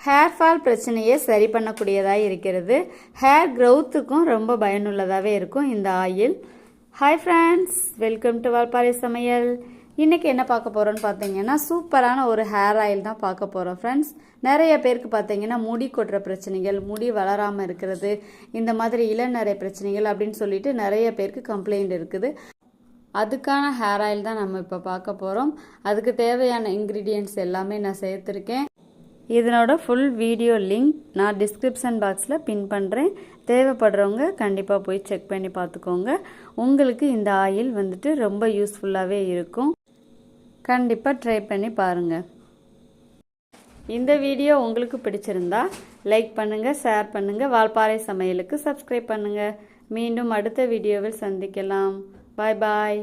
Hair fall பிரச்சனையை சரி பண்ணக்கூடியதாக இருக்கிறது. ஹேர் க்ரோத்துக்கும் ரொம்ப பயனுள்ளதாகவே இருக்கும் இந்த oil. Hi friends, welcome to Valparai சமையல். இன்றைக்கி என்ன பார்க்க போகிறோன்னு பார்த்தீங்கன்னா சூப்பரான ஒரு ஹேர் ஆயில் தான் பார்க்க போகிறோம் ஃப்ரெண்ட்ஸ். நிறைய பேருக்கு பார்த்தீங்கன்னா முடி கொட்டுற பிரச்சனைகள், முடி வளராமல் இருக்கிறது, இந்த மாதிரி இளநரை பிரச்சனைகள் அப்படின்னு சொல்லிட்டு நிறைய பேருக்கு கம்ப்ளைண்ட் இருக்குது. அதுக்கான ஹேர் ஆயில் தான் நம்ம இப்போ பார்க்க போகிறோம். அதுக்கு தேவையான இன்க்ரீடியன்ட்ஸ் எல்லாமே நான் சேர்த்துருக்கேன். இதனோட ஃபுல் வீடியோ லிங்க் நான் டிஸ்கிரிப்ஷன் பாக்ஸில் பின் பண்ணுறேன். தேவைப்படுறவங்க கண்டிப்பாக போய் செக் பண்ணி பார்த்துக்கோங்க. உங்களுக்கு இந்த ஆயில் வந்துட்டு ரொம்ப யூஸ்ஃபுல்லாகவே இருக்கும். கண்டிப்பாக ட்ரை பண்ணி பாருங்கள். இந்த வீடியோ உங்களுக்கு பிடிச்சிருந்தா லைக் பண்ணுங்கள், ஷேர் பண்ணுங்கள், வால்பாறை சமையலுக்கு சப்ஸ்கிரைப் பண்ணுங்கள். மீண்டும் அடுத்த வீடியோவில் சந்திக்கலாம். பாய் பாய்.